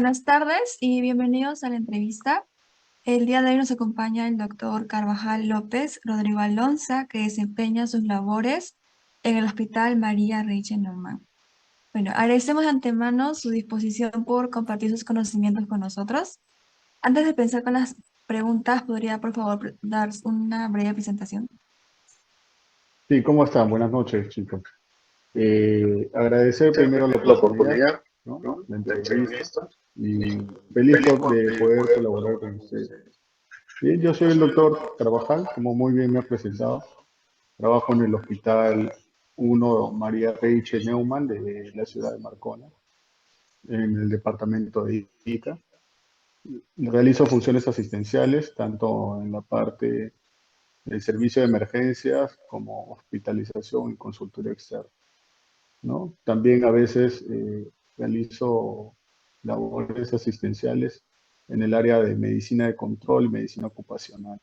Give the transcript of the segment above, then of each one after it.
Buenas tardes y bienvenidos a la entrevista. El día de hoy nos acompaña el doctor Carvajal López Rodrigo Alonso, que desempeña sus labores en el Hospital María Reiche Neumann. Bueno, agradecemos de antemano su disposición por compartir sus conocimientos con nosotros. Antes de pensar con las preguntas, ¿podría por favor dar una breve presentación? Sí, ¿cómo están? Buenas noches, chicos. Agradecer primero la La oportunidad, oportunidad, ¿no? ¿no? La La entrevista entrevista y y feliz feliz de de poder poder colaborar colaborar con con ustedes. ustedes. Bien, yo soy Yo el soy el doctor doctor Carvajal, como muy bien me ha presentado. Trabajo en el Hospital 1 María Reiche Neumann de la ciudad de Marcona, en el departamento de Ica. Realizo funciones asistenciales, tanto en la parte del servicio de emergencias como hospitalización y consultoría externa, ¿no? También a veces realizo labores asistenciales en el área de medicina de control y medicina ocupacional,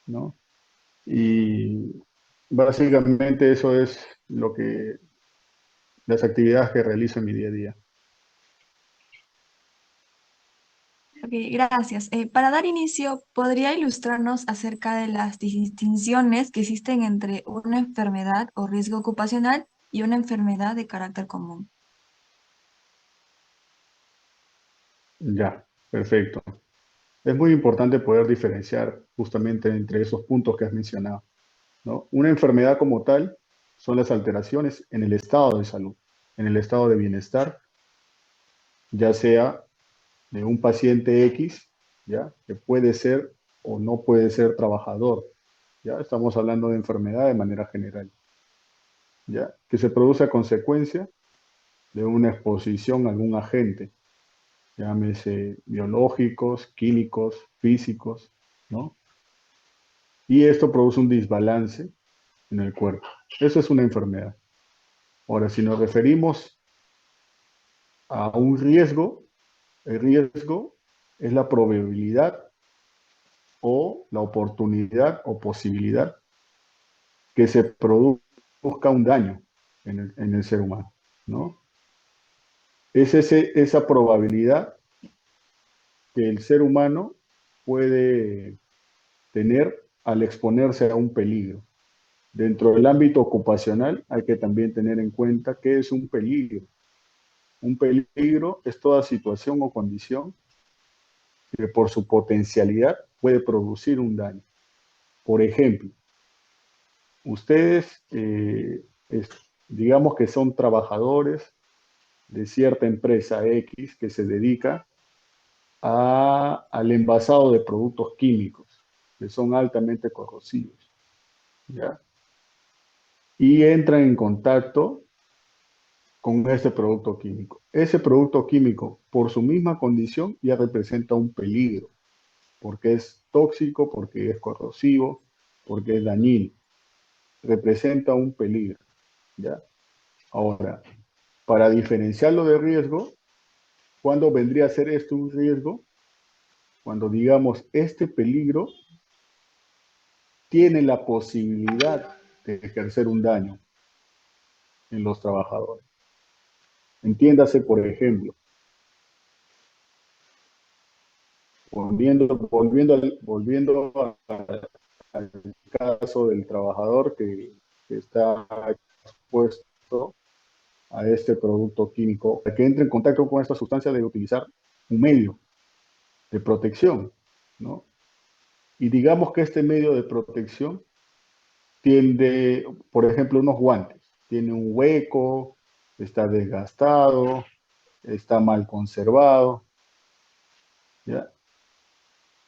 ¿no? Y básicamente eso es las actividades que realizo en mi día a día. Ok, gracias. Para dar inicio, ¿podría ilustrarnos acerca de las distinciones que existen entre una enfermedad o riesgo ocupacional y una enfermedad de carácter común? Ya, perfecto. Es muy importante poder diferenciar justamente entre esos puntos que has mencionado, ¿no? Una enfermedad como tal son las alteraciones en el estado de salud, en el estado de bienestar, ya sea de un paciente X, ¿ya? Que puede ser o no puede ser trabajador, ¿ya? Estamos hablando de enfermedad de manera general, ¿ya? Que se produce a consecuencia de una exposición a algún agente, llámese biológicos, químicos, físicos, ¿no? Y esto produce un desbalance en el cuerpo. Eso es una enfermedad. Ahora, si nos referimos a un riesgo, el riesgo es la probabilidad o la oportunidad o posibilidad que se produzca un daño en el ser humano, ¿no? Es esa probabilidad que el ser humano puede tener al exponerse a un peligro. Dentro del ámbito ocupacional hay que también tener en cuenta qué es un peligro. Un peligro es toda situación o condición que por su potencialidad puede producir un daño. Por ejemplo, ustedes, digamos que son trabajadores de cierta empresa X que se dedica al envasado de productos químicos, que son altamente corrosivos, ¿ya? Y entran en contacto con ese producto químico. Ese producto químico, por su misma condición, ya representa un peligro, porque es tóxico, porque es corrosivo, porque es dañino. Representa un peligro, ¿ya? Ahora, para diferenciarlo de riesgo, ¿cuándo vendría a ser esto un riesgo? Cuando digamos este peligro tiene la posibilidad de ejercer un daño en los trabajadores. Entiéndase, por ejemplo, al caso del trabajador que está expuesto a este producto químico, para que entre en contacto con esta sustancia debe utilizar un medio de protección, ¿no? Y digamos que este medio de protección tiende, por ejemplo, unos guantes, tiene un hueco, está desgastado, está mal conservado, ¿ya?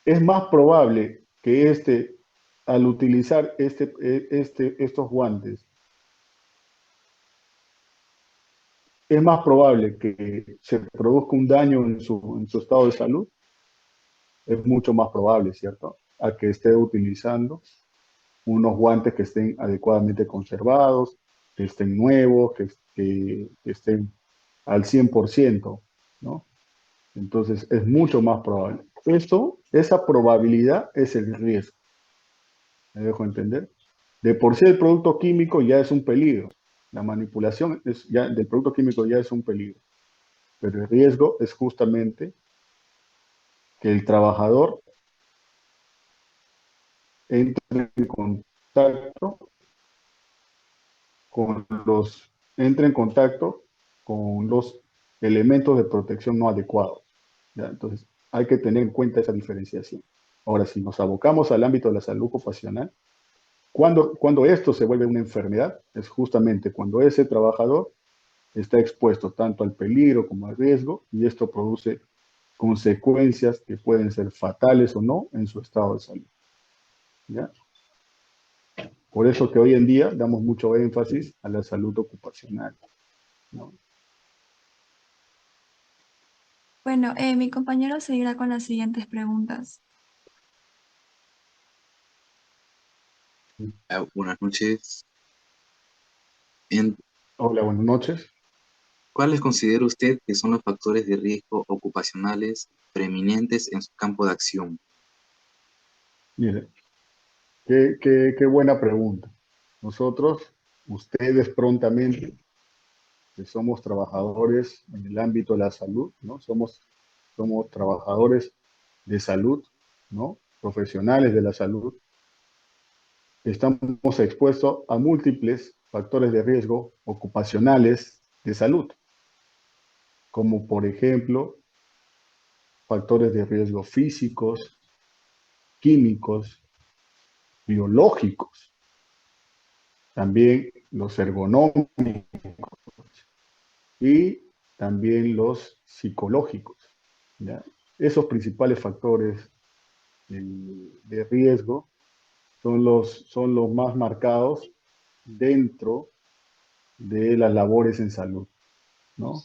Es más probable que al utilizar estos guantes, es más probable que se produzca un daño en su estado de salud, es mucho más probable, ¿cierto? A que esté utilizando unos guantes que estén adecuadamente conservados, que estén nuevos, que estén al 100%, ¿no? Entonces es mucho más probable. Esa probabilidad es el riesgo, ¿me dejo entender? De por sí el producto químico ya es un peligro. La manipulación del producto químico ya es un peligro. pero el riesgo es justamente que el trabajador entre en contacto con los, entre en contacto con los elementos de protección no adecuados. ¿Ya? Entonces, hay que tener en cuenta esa diferenciación. Ahora, si nos abocamos al ámbito de la salud ocupacional, cuando esto se vuelve una enfermedad, es justamente cuando ese trabajador está expuesto tanto al peligro como al riesgo, y esto produce consecuencias que pueden ser fatales o no en su estado de salud. ¿Ya? Por eso que hoy en día damos mucho énfasis a la salud ocupacional, ¿no? Bueno, mi compañero seguirá con las siguientes preguntas. Buenas noches. En- Hola, buenas noches. ¿Cuáles considera usted que son los factores de riesgo ocupacionales preeminentes en su campo de acción? Mire, qué buena pregunta. Nosotros, ustedes prontamente, que somos trabajadores en el ámbito de la salud, ¿no? Somos trabajadores de salud, ¿no? Profesionales de la salud. Estamos expuestos a múltiples factores de riesgo ocupacionales de salud, como por ejemplo factores de riesgo físicos, químicos, biológicos, también los ergonómicos y también los psicológicos. ¿Ya? Esos principales factores de riesgo son los más marcados dentro de las labores en salud, ¿no?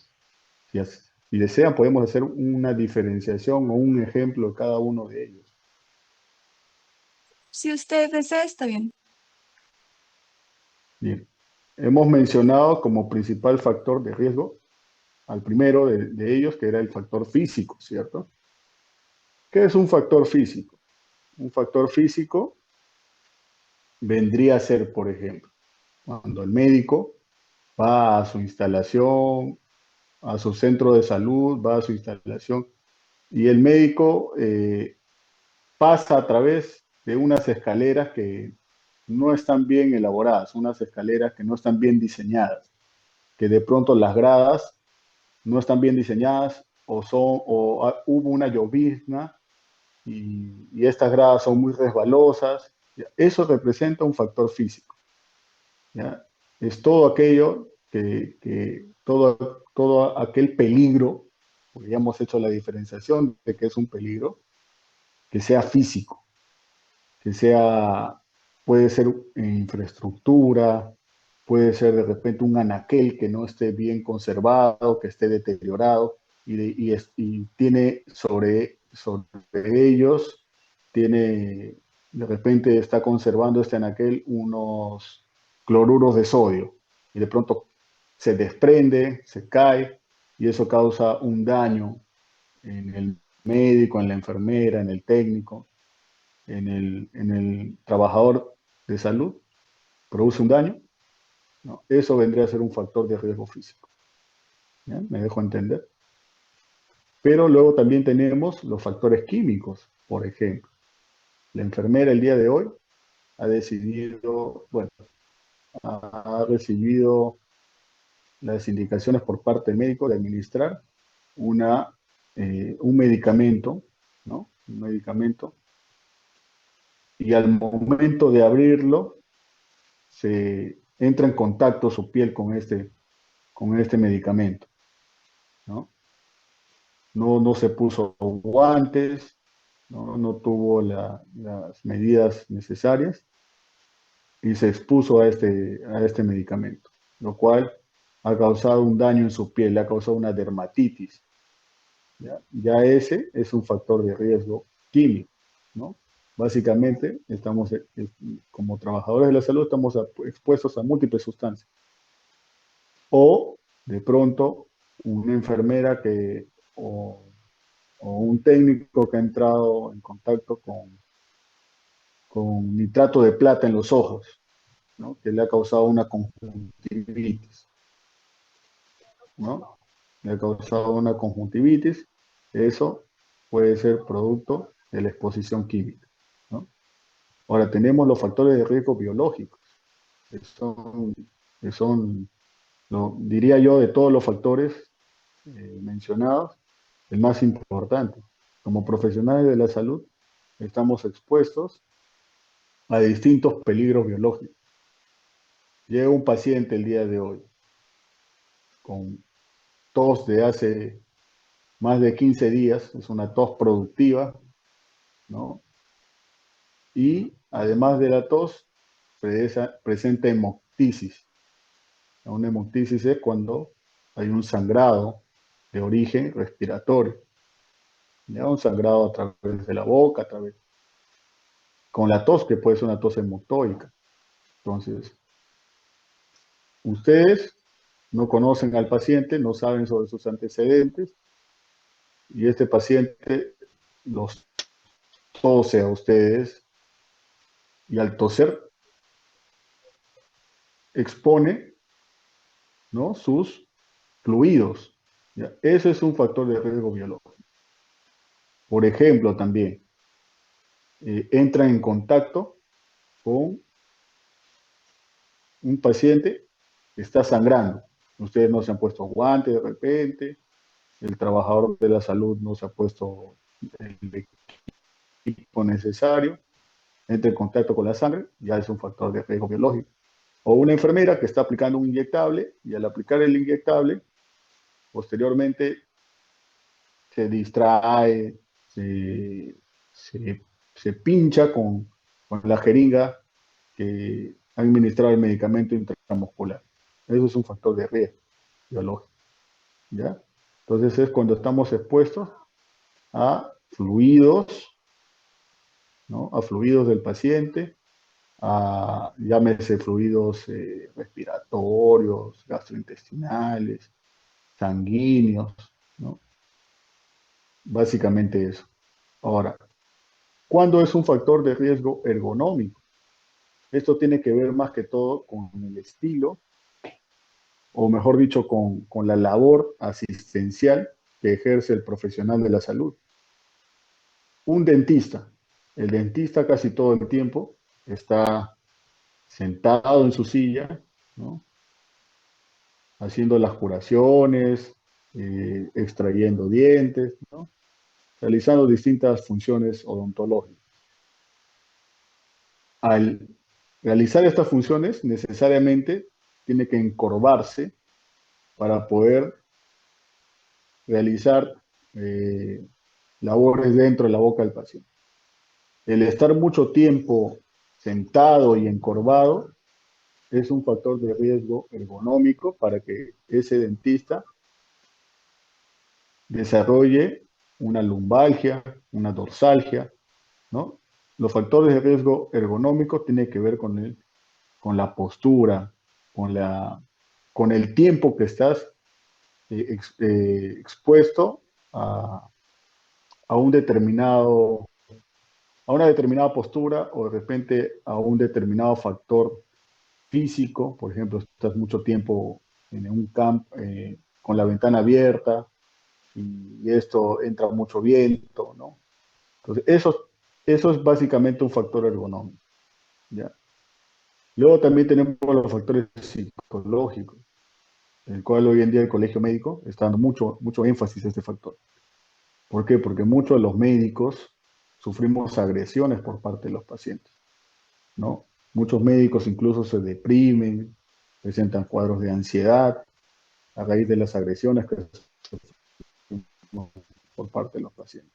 Si desean, podemos hacer una diferenciación o un ejemplo de cada uno de ellos. Si usted desea, está bien. Bien, hemos mencionado como principal factor de riesgo al primero de ellos, que era el factor físico, ¿cierto? ¿Qué es un factor físico? Un factor físico vendría a ser, por ejemplo, cuando el médico va a su instalación, a su centro de salud, va a su instalación, y el médico pasa a través de unas escaleras que no están bien elaboradas, unas escaleras que no están bien diseñadas, que de pronto las gradas no están bien diseñadas hubo una llovizna y estas gradas son muy resbalosas. Eso representa un factor físico. ¿Ya? Es todo aquello todo aquel peligro, porque ya hemos hecho la diferenciación de que es un peligro, que sea físico, que sea, puede ser infraestructura, puede ser de repente un anaquel que no esté bien conservado, que esté deteriorado, y tiene sobre ellos, tiene, de repente está conservando este anaquel unos cloruros de sodio, y de pronto se desprende, se cae, y eso causa un daño en el médico, en la enfermera, en el técnico, en el trabajador de salud, produce un daño, ¿no? Eso vendría a ser un factor de riesgo físico. ¿Ya? Me dejo entender. Pero luego también tenemos los factores químicos, por ejemplo. La enfermera el día de hoy ha decidido, bueno, ha recibido las indicaciones por parte del médico de administrar un medicamento, ¿no? Un medicamento, y al momento de abrirlo, se entra en contacto su piel con este medicamento, ¿no? No se puso guantes, no tuvo las medidas necesarias y se expuso a este medicamento, lo cual ha causado un daño en su piel, le ha causado una dermatitis. Ya ese es un factor de riesgo químico, ¿no? Básicamente, como trabajadores de la salud, estamos expuestos a múltiples sustancias. O de pronto una enfermera o un técnico que ha entrado en contacto con nitrato de plata en los ojos, ¿no? Que le ha causado una conjuntivitis, ¿no? le ha causado una conjuntivitis, eso puede ser producto de la exposición química, ¿no? Ahora tenemos los factores de riesgo biológicos, que son diría yo, de todos los factores mencionados, el más importante. Como profesionales de la salud, estamos expuestos a distintos peligros biológicos. Llega un paciente el día de hoy con tos de hace más de 15 días, es una tos productiva, ¿no? Y además de la tos, presenta hemoptisis. Una hemoptisis es cuando hay un sangrado de origen respiratorio, ¿ya? Un sangrado a través de la boca, con la tos, que puede ser una tos hemoctóica. Entonces, ustedes no conocen al paciente, no saben sobre sus antecedentes, y este paciente los tose a ustedes, y al toser expone, ¿no?, sus fluidos. ¿Ya? Eso es un factor de riesgo biológico. Por ejemplo, también entra en contacto con un paciente que está sangrando. Ustedes no se han puesto guantes de repente, el trabajador de la salud no se ha puesto el equipo necesario, entra en contacto con la sangre, ya es un factor de riesgo biológico. O una enfermera que está aplicando un inyectable y al aplicar el inyectable, posteriormente se distrae, se pincha con la jeringa que ha administrado el medicamento intramuscular. Eso es un factor de riesgo biológico, ¿ya? Entonces es cuando estamos expuestos a fluidos, ¿no?, a fluidos del paciente, llámese fluidos respiratorios, gastrointestinales, sanguíneos, ¿no? Básicamente eso. Ahora, ¿cuándo es un factor de riesgo ergonómico? Esto tiene que ver más que todo con el estilo, o mejor dicho, con la labor asistencial que ejerce el profesional de la salud. Un dentista. El dentista casi todo el tiempo está sentado en su silla, ¿no?, haciendo las curaciones, extrayendo dientes, ¿no?, realizando distintas funciones odontológicas. Al realizar estas funciones, necesariamente tiene que encorvarse para poder realizar labores dentro de la boca del paciente. El estar mucho tiempo sentado y encorvado es un factor de riesgo ergonómico para que ese dentista desarrolle una lumbalgia, una dorsalgia, ¿no? Los factores de riesgo ergonómico tienen que ver con la postura, con el tiempo que estás expuesto a un determinado, a una determinada postura, o de repente a un determinado factor físico. Por ejemplo, estás mucho tiempo en un campo con la ventana abierta y esto entra mucho viento, ¿no? Entonces, eso es básicamente un factor ergonómico, ¿ya? Luego también tenemos los factores psicológicos, en el cual hoy en día el colegio médico está dando mucho énfasis a este factor. ¿Por qué? Porque muchos de los médicos sufrimos agresiones por parte de los pacientes, ¿no? Muchos médicos incluso se deprimen, presentan cuadros de ansiedad a raíz de las agresiones que sufrimos por parte de los pacientes.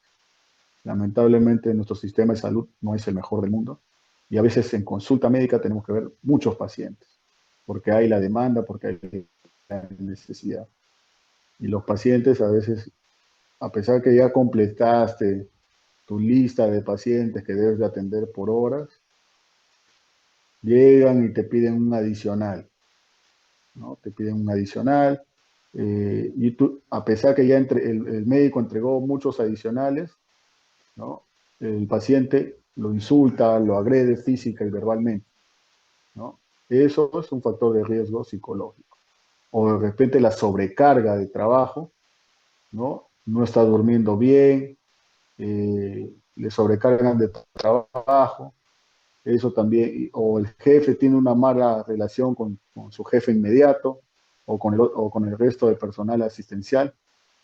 Lamentablemente nuestro sistema de salud no es el mejor del mundo y a veces en consulta médica tenemos que ver muchos pacientes porque hay la demanda, porque hay la necesidad. Y los pacientes a veces, a pesar que ya completaste tu lista de pacientes que debes de atender por horas, llegan y te piden un adicional, ¿no? Te piden un adicional, y tú, a pesar que ya el médico entregó muchos adicionales, ¿no?, el paciente lo insulta, lo agrede física y verbalmente, ¿no? Eso es un factor de riesgo psicológico. O de repente la sobrecarga de trabajo ¿no? No está durmiendo bien, le sobrecargan de trabajo, eso también, o el jefe tiene una mala relación con su jefe inmediato o con el resto del personal asistencial,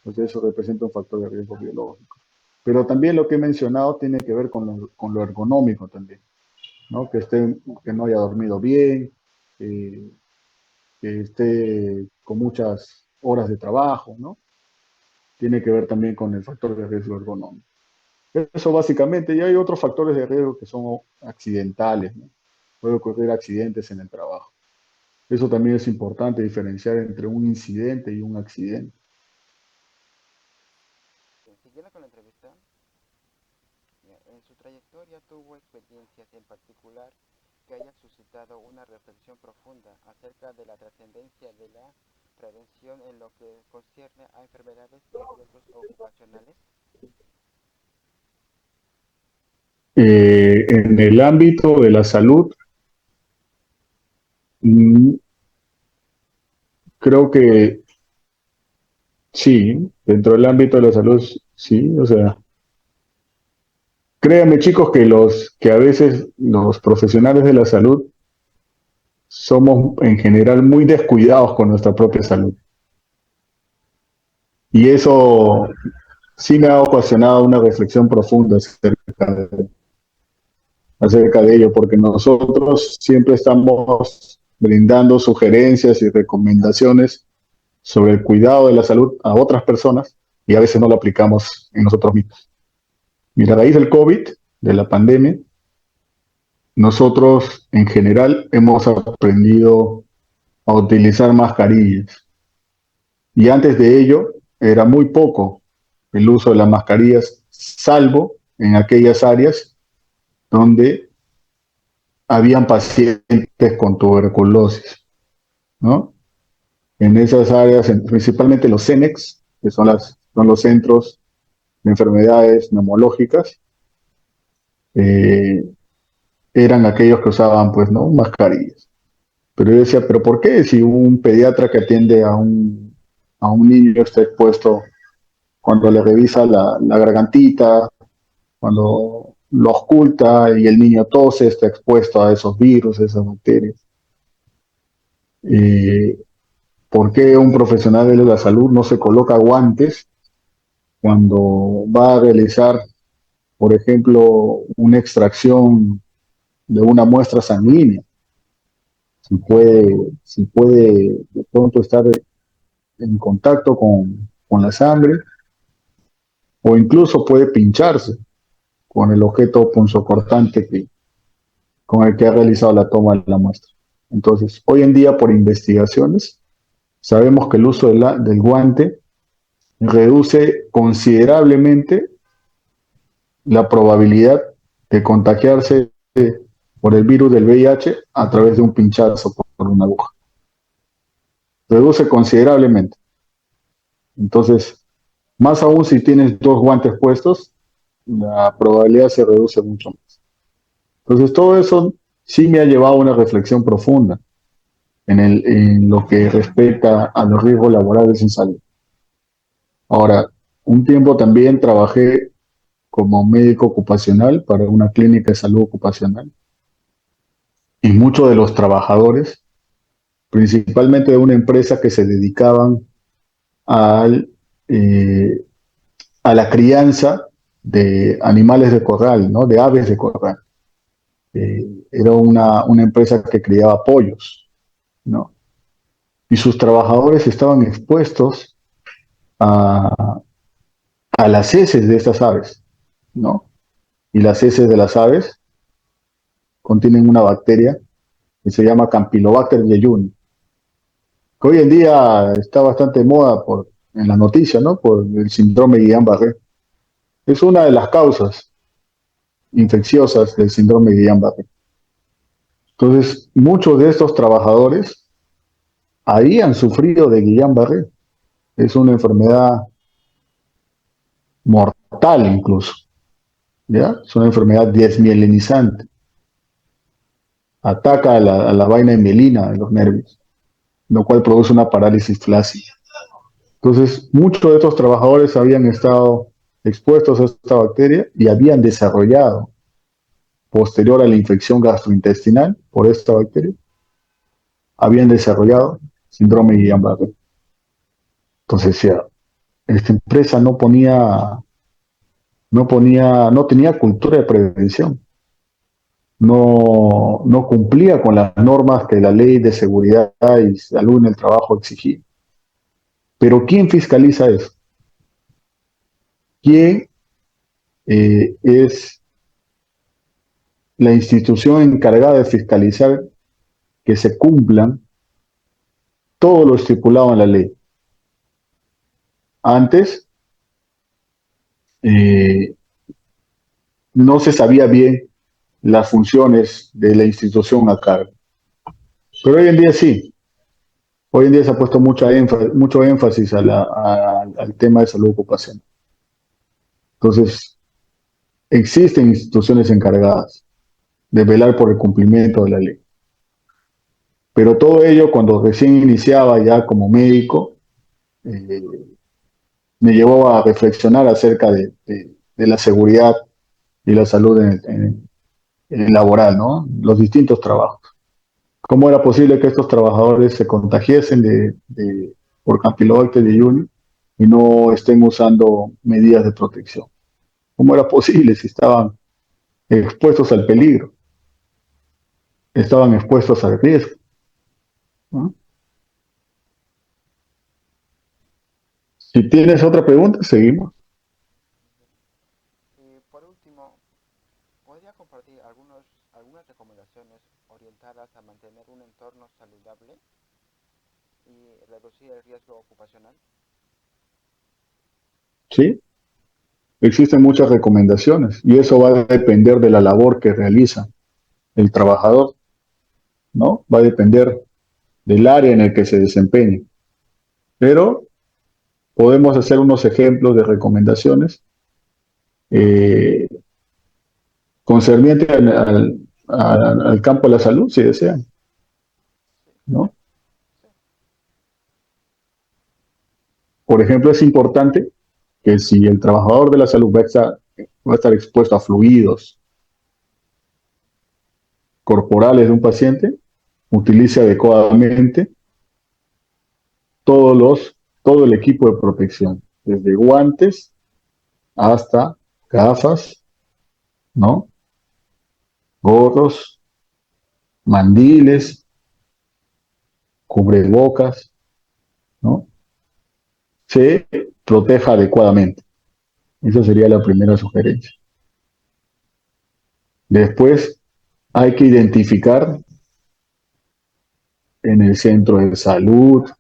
pues eso representa un factor de riesgo biológico. Pero también lo que he mencionado tiene que ver con lo ergonómico también, ¿no? Que no haya dormido bien, eh, que esté con muchas horas de trabajo, ¿no? Tiene que ver también con el factor de riesgo ergonómico. Eso básicamente, y hay otros factores de riesgo que son accidentales, ¿no? Puede ocurrir accidentes en el trabajo. Eso también es importante diferenciar entre un incidente y un accidente. Siguiendo con la entrevista, en su trayectoria tuvo experiencias en particular que hayan suscitado una reflexión profunda acerca de la trascendencia de la prevención en lo que concierne a enfermedades y riesgos ocupacionales. En el ámbito de la salud, mm, creo que sí, dentro del ámbito de la salud, sí, o sea, créanme chicos que a veces los profesionales de la salud somos en general muy descuidados con nuestra propia salud. Y eso sí me ha ocasionado una reflexión profunda acerca de ello, porque nosotros siempre estamos brindando sugerencias y recomendaciones sobre el cuidado de la salud a otras personas y a veces no lo aplicamos en nosotros mismos. Mira, a raíz del COVID, de la pandemia, nosotros en general hemos aprendido a utilizar mascarillas. Y antes de ello era muy poco el uso de las mascarillas, salvo en aquellas áreas donde habían pacientes con tuberculosis, ¿no? En esas áreas, principalmente los CENEX, que son los centros de enfermedades neumológicas, eh, eran aquellos que usaban, pues, ¿no? Mascarillas. Pero yo decía, ¿pero por qué? Si un pediatra que atiende a un niño está expuesto cuando le revisa la gargantita, cuando lo oculta y el niño tose, está expuesto a esos virus, a esas bacterias. Eh, ¿Por qué un profesional de la salud no se coloca guantes cuando va a realizar, por ejemplo, una extracción de una muestra sanguínea? Si puede de pronto estar en contacto con la sangre o incluso puede pincharse con el objeto punzocortante con el que ha realizado la toma de la muestra. Entonces, hoy en día, por investigaciones, sabemos que el uso del guante reduce considerablemente la probabilidad de contagiarse por el virus del VIH a través de un pinchazo por una aguja. Reduce considerablemente. Entonces, más aún si tienes dos guantes puestos, la probabilidad se reduce mucho más. Entonces, todo eso sí me ha llevado a una reflexión profunda en lo que respecta a los riesgos laborales en salud. Ahora, un tiempo también trabajé como médico ocupacional para una clínica de salud ocupacional y muchos de los trabajadores, principalmente de una empresa que se dedicaban al, eh, a la crianza de animales de corral, ¿no? De aves de corral. Era una empresa que criaba pollos, ¿no? Y sus trabajadores estaban expuestos a, a las heces de estas aves, ¿no? Y las heces de las aves contienen una bacteria que se llama Campylobacter jejuni, que hoy en día está bastante de moda en las noticias, ¿no? Por el síndrome de Guillain-Barré. Es una de las causas infecciosas del síndrome de Guillain-Barré. Entonces, muchos de estos trabajadores habían sufrido de Guillain-Barré. Es una enfermedad mortal incluso, ¿ya? Es una enfermedad desmielinizante. Ataca a la vaina de mielina de los nervios, lo cual produce una parálisis flácida. Entonces, muchos de estos trabajadores habían estado expuestos a esta bacteria y habían desarrollado, posterior a la infección gastrointestinal por esta bacteria, habían desarrollado síndrome de Guillain-Barré. Entonces, ya, esta empresa no tenía cultura de prevención, no cumplía con las normas que la ley de seguridad y salud en el trabajo exigía. Pero ¿quién fiscaliza eso? ¿Quién es la institución encargada de fiscalizar que se cumplan todo lo estipulado en la ley? Antes no se sabía bien las funciones de la institución a cargo, pero hoy en día sí. Hoy en día se ha puesto mucho énfasis al tema de salud ocupacional. Entonces, existen instituciones encargadas de velar por el cumplimiento de la ley. Pero todo ello, cuando recién iniciaba ya como médico, me llevó a reflexionar acerca de la seguridad y la salud en el laboral, ¿no? Los distintos trabajos. ¿Cómo era posible que estos trabajadores se contagiesen por Campylobacter jejuni y no estén usando medidas de protección? ¿Cómo era posible si estaban expuestos al peligro? Estaban expuestos al riesgo, ¿no? Si tienes otra pregunta, seguimos. Por último, ¿podría compartir algunas recomendaciones orientadas a mantener un entorno saludable y reducir el riesgo ocupacional? Sí, existen muchas recomendaciones y eso va a depender de la labor que realiza el trabajador, ¿no? Va a depender del área en el que se desempeñe. Pero podemos hacer unos ejemplos de recomendaciones eh, concernientes al campo de la salud, si desean, ¿no? Por ejemplo, es importante que si el trabajador de la salud va a estar expuesto a fluidos corporales de un paciente, utilice adecuadamente todo el equipo de protección, desde guantes hasta gafas, ¿no? Gorros, mandiles, cubrebocas, ¿no? Se proteja adecuadamente. Esa sería la primera sugerencia. Después hay que identificar en el centro de salud,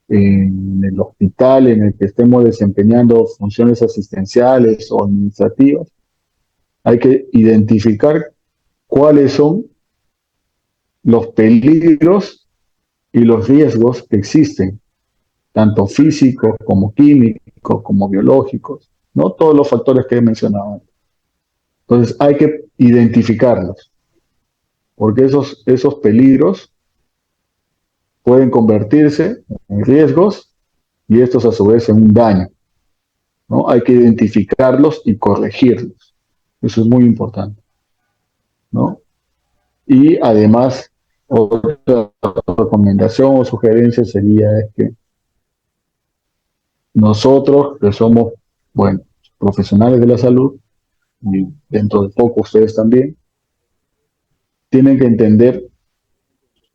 en el hospital en el que estemos desempeñando funciones asistenciales o administrativas, hay que identificar cuáles son los peligros y los riesgos que existen, tanto físicos como químicos, como biológicos, ¿no? Todos los factores que he mencionado. Entonces hay que identificarlos, porque esos peligros pueden convertirse en riesgos y estos a su vez en un daño, ¿no? Hay que identificarlos y corregirlos. Eso es muy importante, ¿no? Y además, otra recomendación o sugerencia sería es que nosotros, que somos, bueno, profesionales de la salud, y dentro de poco ustedes también, tienen que entender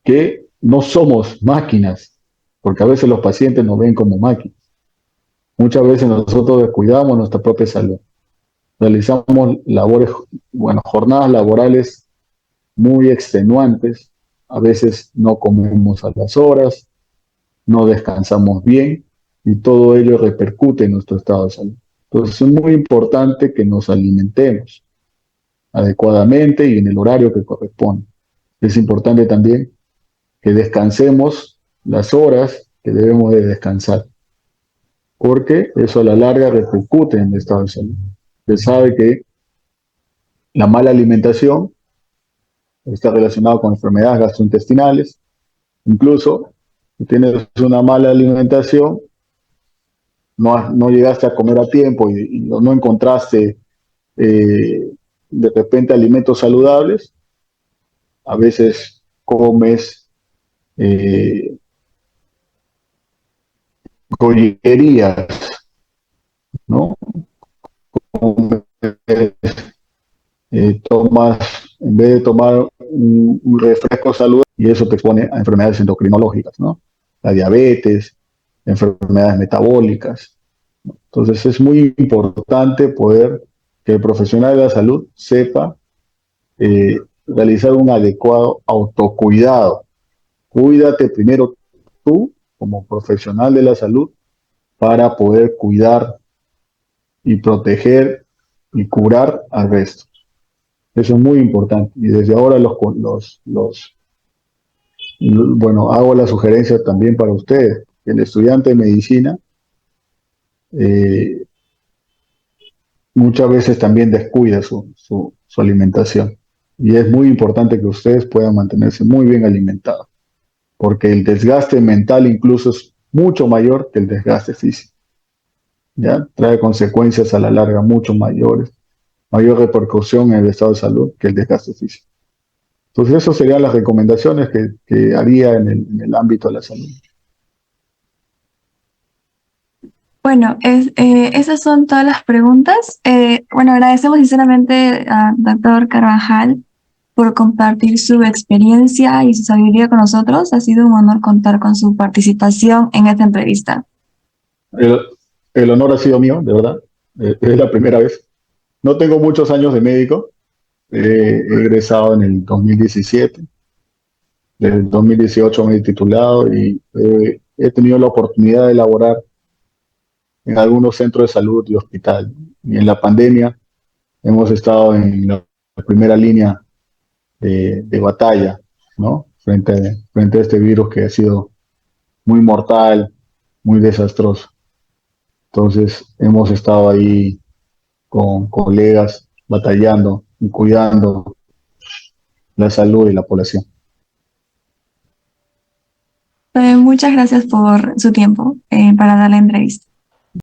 que no somos máquinas, porque a veces los pacientes nos ven como máquinas. Muchas veces nosotros descuidamos nuestra propia salud. Realizamos labores, bueno, jornadas laborales muy extenuantes, a veces no comemos a las horas, no descansamos bien y todo ello repercute en nuestro estado de salud. Entonces es muy importante que nos alimentemos adecuadamente y en el horario que corresponde. Es importante también que descansemos las horas que debemos de descansar, porque eso a la larga repercute en el estado de salud. Se sabe que la mala alimentación está relacionada con enfermedades gastrointestinales. Incluso si tienes una mala alimentación, no llegaste a comer a tiempo y no encontraste de repente alimentos saludables, a veces comes gollerías, ¿no? Comes, tomas, en vez de tomar un refresco saludable, y eso te expone a enfermedades endocrinológicas, ¿no? La diabetes, enfermedades metabólicas. Entonces es muy importante poder que el profesional de la salud sepa realizar un adecuado autocuidado. Cuídate primero tú como profesional de la salud para poder cuidar y proteger y curar al resto. Eso es muy importante. Y desde ahora bueno, hago la sugerencia también para ustedes. El estudiante de medicina eh, muchas veces también descuida su alimentación. Y es muy importante que ustedes puedan mantenerse muy bien alimentados, porque el desgaste mental incluso es mucho mayor que el desgaste físico. ¿Ya? Trae consecuencias a la larga mucho mayores, mayor repercusión en el estado de salud que el desgaste físico. Entonces, esas serían las recomendaciones que haría en el ámbito de la salud. Bueno, esas son todas las preguntas. Bueno, agradecemos sinceramente al doctor Carvajal por compartir su experiencia y su sabiduría con nosotros. Ha sido un honor contar con su participación en esta entrevista. El, el honor ha sido mío, de verdad. Es la primera vez. No tengo muchos años de médico. He egresado en el 2017. Desde el 2018 me he titulado y he tenido la oportunidad de laborar en algunos centros de salud y hospital. Y en la pandemia hemos estado en la primera línea de batalla, ¿no? Frente a este virus que ha sido muy mortal, muy desastroso. Entonces hemos estado ahí con colegas batallando y cuidando la salud de la población. Muchas gracias por su tiempo para dar la entrevista.